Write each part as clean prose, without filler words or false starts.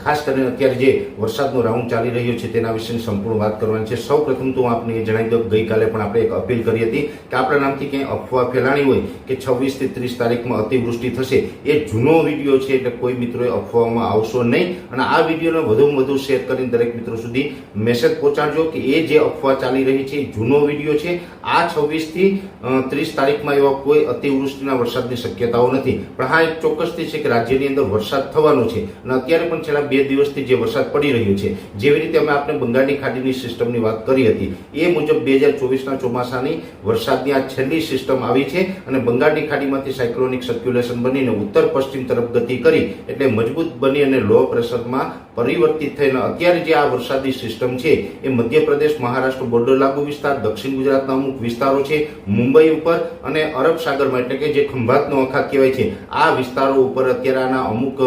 ખાસ કરીને અત્યારે જે વરસાદનો રાઉન્ડ ચાલી રહ્યો છે તેના વિશેની સંપૂર્ણ વાત કરવાની છે। સૌ પ્રથમ તો હું આપને એ જણાવી દઉં, ગઈકાલે પણ આપણે એક અપીલ કરી હતી કે આપણા નામથી ક્યાંય અફવા ફેલાણી હોય કે 26 થી 30 તારીખમાં અતિવૃષ્ટિ થશે, એ જૂનો વિડીયો છે, એટલે કોઈ મિત્રોએ અફવામાં આવશો નહીં અને આ વિડીયોને વધુમાં વધુ શેર કરીને દરેક મિત્રો સુધી મેસેજ પહોંચાડજો કે એ જે અફવા ચાલી રહી છે એ જૂનો વિડીયો છે। આ 26 થી 30 તારીખમાં એવા કોઈ અતિવૃષ્ટિના વરસાદની શક્યતાઓ નથી, પણ હા એક ચોક્કસથી છે કે રાજ્યની અંદર વરસાદ થવાનો છે અને અત્યારે પણ છેલ્લા 2 દિવસથી જે વરસાદ પડી રહ્યો છે, જેવી રીતે અમે આપણે બંગાળની ખાડીની સિસ્ટમની વાત કરી હતી એ મુજબ 2024ના ચોમાસાની વરસાદની આ છેલ્લી સિસ્ટમ આવી છે અને બંગાળની ખાડીમાંથી સાયક્લોનિક સર્ક્યુલેશન બનીને ઉત્તર પશ્ચિમ તરફ ગતિ કરી એટલે મજબૂત બની અને લો પ્રેશરમાં પરિવર્તિત થઈને અત્યારે જે આ વરસાદી સિસ્ટમ છે એ મધ્યપ્રદેશ મહારાષ્ટ્ર બોર્ડર લાગુ વિસ્તાર, દક્ષિણ ગુજરાતના અમુક વિસ્તારો છે, મુંબઈ ઉપર અને અરબ સાગરમાં એટલે કે જે ખંભાતનો અખાત કહેવાય છે આ વિસ્તારો ઉપર અત્યારે આના અમુક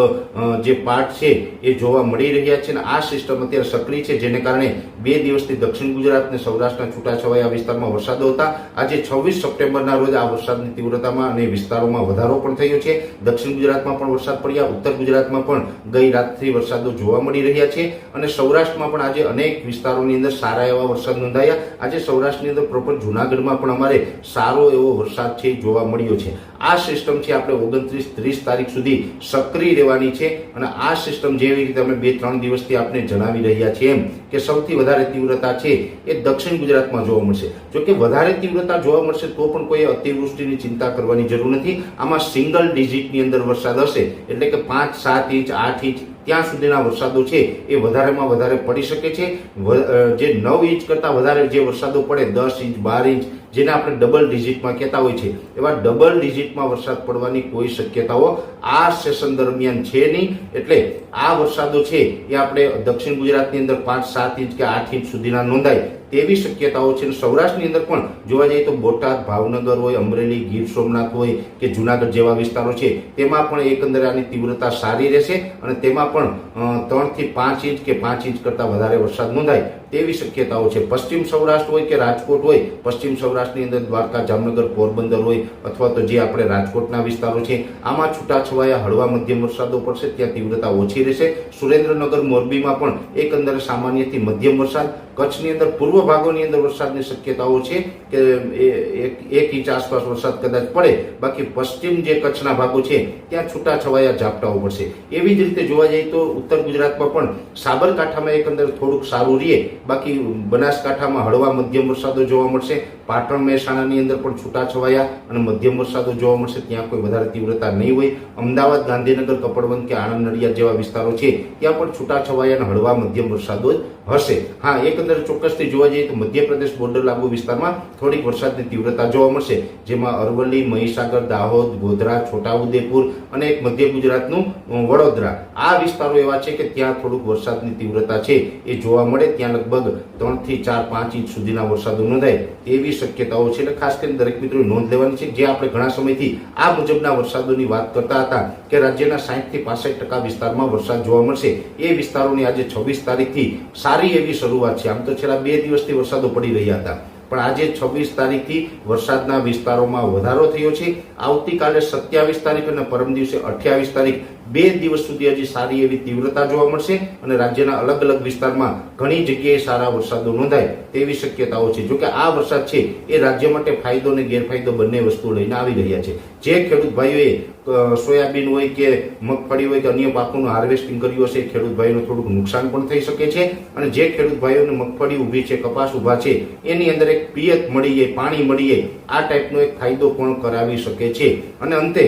જે પાર્ટ છે એ જોવા મળી રહ્યા છે અને આ સિસ્ટમ અત્યારે સક્રિય છે, જેને કારણે 2 દિવસથી દક્ષિણ ગુજરાત અને સૌરાષ્ટ્રના છૂટાછવાયા વિસ્તારમાં વરસાદો હતા। આજે 26 સપ્ટેમ્બરના રોજ આ વરસાદની તીવ્રતામાં અને વિસ્તારોમાં વધારો પણ થયો છે। દક્ષિણ ગુજરાતમાં પણ વરસાદ પડ્યા, ઉત્તર ગુજરાતમાં પણ ગઈ રાતથી વરસાદો જોવા મળી રહ્યા છે અને સૌરાષ્ટ્રમાં પણ આજે અનેક વિસ્તારોની અંદર સારા એવા વરસાદ નોંધાયા। આજે સૌરાષ્ટ્રની અંદર પ્રોપર જૂનાગઢમાં પણ અમારે સારો એવો વરસાદ છે જોવા મળ્યો છે। આ સિસ્ટમ છે આપણે 29-30 તારીખ સુધી સક્રિય રહેવાની છે અને આ સિસ્ટમ જેવી રીતે અમે 2-3 દિવસથી આપણે જણાવી રહ્યા છીએ એમ કે સૌથી વધારે તીવ્રતા છે એ દક્ષિણ ગુજરાતમાં જોવા મળશે। જો કે વધારે તીવ્રતા જોવા મળશે તો પણ કોઈ અતિવૃષ્ટિની ચિંતા કરવાની જરૂર નથી। આમાં સિંગલ ડિજિટની અંદર વરસાદ હશે, એટલે કે 5-7 ઇંચ 8 ઇંચ ત્યાં સુધીના વરસાદો છે એ વધારેમાં વધારે પડી શકે છે। જે 9 ઇંચ કરતાં વધારે જે વરસાદો પડે 10 ઇંચ 12 ઇંચ જેને આપણે ડબલ ડિજિટમાં કહેતા હોય છે એવા ડબલ ડિજિટમાં વરસાદ પડવાની કોઈ શક્યતાઓ આ સેશન દરમિયાન છે નહીં। એટલે આ વરસાદો છે એ આપણે દક્ષિણ ગુજરાતની અંદર 5-7 ઇંચ કે 8 ઇંચ સુધીના નોંધાય તેવી શક્યતાઓ છે। સૌરાષ્ટ્રની અંદર પણ જોવા જઈએ તો બોટાદ, ભાવનગર હોય, અમરેલી, ગીર સોમનાથ હોય કે જુનાગઢ જેવા વિસ્તારો છે તેમાં પણ એકંદરે આની તીવ્રતા સારી રહેશે અને તેમાં પણ 3 થી 5 ઇંચ કે 5 ઇંચ કરતાં વધારે વરસાદ નોંધાય તેવી શક્યતાઓ છે। પશ્ચિમ સૌરાષ્ટ્ર હોય કે રાજકોટ હોય, પશ્ચિમ સૌરાષ્ટ્રની અંદર દ્વારકા, જામનગર, પોરબંદર હોય અથવા તો જે આપણે રાજકોટના વિસ્તારો છે આમાં છૂટાછવાયા હળવા મધ્યમ વરસાદો પડશે, ત્યાં તીવ્રતા ઓછી રહેશે। સુરેન્દ્રનગર, મોરબીમાં પણ એકંદરે સામાન્યથી મધ્યમ વરસાદ, કચ્છની અંદર પૂર્વ ભાગોની અંદર વરસાદની શક્યતાઓ છે કે 1 ઇંચ આસપાસ વરસાદ કદાચ પડે, બાકી પશ્ચિમ જે કચ્છના ભાગો છે ત્યાં છૂટાછવાયા ઝાપટાઓ પડશે। એવી જ રીતે જોવા જઈએ તો ઉત્તર ગુજરાતમાં પણ સાબરકાંઠામાં એકંદર થોડુંક સારું રહે, બાકી બનાસકાંઠામાં હળવા મધ્યમ વરસાદો જોવા મળશે। પાટણ, મહેસાણાની અંદર પણ છૂટાછવાયા અને મધ્યમ વરસાદો જોવા મળશે, ત્યાં કોઈ વધારે તીવ્રતા નહીં હોય। અમદાવાદ, ગાંધીનગર, કપડવંત કે આણંદ, નડિયાદ જેવા વિસ્તારો છે ત્યાં પણ છૂટાછવાયા અને હળવા મધ્યમ વરસાદો જ હશે। હા, એકંદર ચોક્કસથી જોવા જઈએ તો મધ્યપ્રદેશ બોર્ડર લાગુ વિસ્તારમાં થોડીક વરસાદની તીવ્રતા જોવા મળશે, જેમાં અરવલ્લી, મહીસાગર, દાહોદ, ગોધરા, છોટાઉદેપુર અને એક મધ્ય ગુજરાતનું વડોદરા આ વિસ્તારો એવા છે કે ત્યાં થોડુંક વરસાદની તીવ્રતા છે એ જોવા મળે। ત્યાં લગભગ 3 થી 4-5 ઇંચ સુધીના વરસાદો નોંધાય તેવી શક્યતાઓ છે। એટલે ખાસ કરીને દરેક મિત્રોએ નોંધ લેવાની છે, જે આપણે ઘણા સમયથી આ મુજબના વરસાદોની વાત કરતા હતા કે રાજ્યના 60 થી 65% વિસ્તારમાં વરસાદ જોવા મળશે, એ વિસ્તારોની આજે 26 તારીખથી સારી એવી શરૂઆત છે। આમ તો છેલ્લા 2 દિવસથી વરસાદો પડી રહ્યા હતા, પણ આજે 26 તારીખથી વરસાદના વિસ્તારોમાં વધારો થયો છે। આવતીકાલે 27 તારીખ અને પરમ દિવસે 28 તારીખ 2 દિવસ સુધી હજી સારી એવી તીવ્રતા જોવા મળશે અને રાજ્યના અલગ અલગ વિસ્તારમાં ઘણી જગ્યાએ સારા વરસાદો નોંધાય તેવી શક્યતાઓ છે। જોકે આ વરસાદ છે એ રાજ્ય માટે ફાયદો અને ગેરફાયદો બંને વસ્તુ લઈને આવી રહ્યા છે। જે ખેડૂત ભાઈઓએ સોયાબીન હોય કે મગફળી હોય કે અન્ય પાકોનું હાર્વેસ્ટિંગ કર્યું હશે, ખેડૂત ભાઈઓને થોડુંક નુકસાન પણ થઈ શકે છે અને જે ખેડૂત ભાઈઓને મગફળી ઊભી છે, કપાસ ઊભા છે એની અંદર એક પિયત મળી જાય, પાણી મળી જાય, આ ટાઈપનો એક ફાયદો પણ કરાવી શકે છે। અને અંતે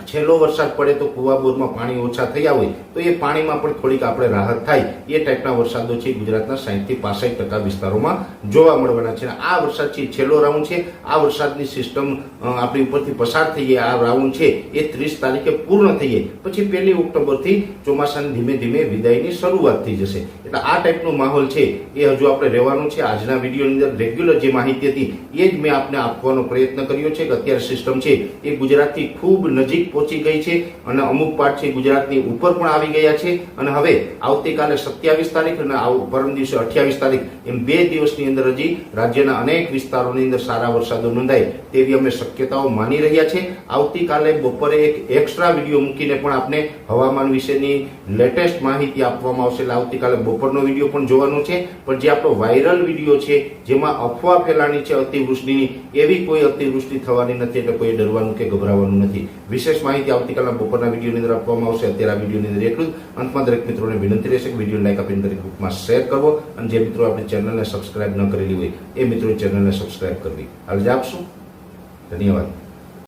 છેલ્લો વરસાદ પડે તો કુવા બોરમાં પાણી ઓછા થયા હોય તો એ પાણીમાં પણ થોડીક આપણે રાહત થાય એ ટાઈપના વરસાદો છે ગુજરાતના 60 થી 65% વિસ્તારોમાં જોવા મળવાના છે। આ વરસાદ છે છેલ્લો રાઉન્ડ છે। આ વરસાદની સિસ્ટમ આપણી ઉપરથી પસાર થઈ જાય, આ રાઉન્ડ છે એ 30 તારીખે પૂર્ણ થઈ જાય, પછી 1 ઓક્ટોબરથી ચોમાસાની ધીમે ધીમે વિદાયની શરૂઆત થઈ જશે। એટલે આ ટાઈપનો માહોલ છે એ હજુ આપણે રહેવાનું છે। આજના વિડીયોની અંદર રેગ્યુલર જે માહિતી હતી એ જ મેં આપને આપવાનો પ્રયત્ન કર્યો છે કે અત્યારે સિસ્ટમ છે એ ગુજરાતથી ખૂબ નજીક નજીક પહોંચી ગઈ છે અને અમુક પાર્ટ છે ગુજરાતની ઉપર પણ આવી ગયા છે અને હવે આવતીકાલે 27 તારીખ અને પરમ દિવસે 28 તારીખ એમ 2 દિવસની અંદર હજી રાજ્યના અનેક વિસ્તારોની અંદર સારા વરસાદો નોંધાય તેવી અમે શક્યતાઓ માની રહ્યા છે. આવતીકાલે બપોરે એક એક્સ્ટ્રા વિડીયો મૂકીને પણ આપણે હવામાન વિશેની લેટેસ્ટ માહિતી આપવામાં આવશે. એટલે આવતીકાલે બપોરનો વિડીયો પણ જોવાનો છે. પણ જે આપણો વાયરલ વિડીયો છે જેમાં અફવા ફેલાણી છે અતિવૃષ્ટિની, એવી કોઈ અતિવૃષ્ટિ થવાની નથી, એટલે કોઈ ડરવાનું કે ગભરાવાનું નથી. વિશેષ માહિતી આવતીકાલના બપોરના વિડીયોની અંદર આપવામાં આવશે. અત્યારે આ વિડીયોની અંદર એટલું જ. અંતમાં દરેક મિત્રોને વિનંતી રહેશે કે વિડીયો લાઈક આપીને દરેક ગ્રુપમાં શેર કરવો અને જે મિત્રો આપણી ચેનલને સબસ્ક્રાઇબ ન કરેલી હોય એ મિત્રો ચેનલને સબસ્ક્રાઇબ કરવી. હાલ જ આપશું. ધન્યવાદ.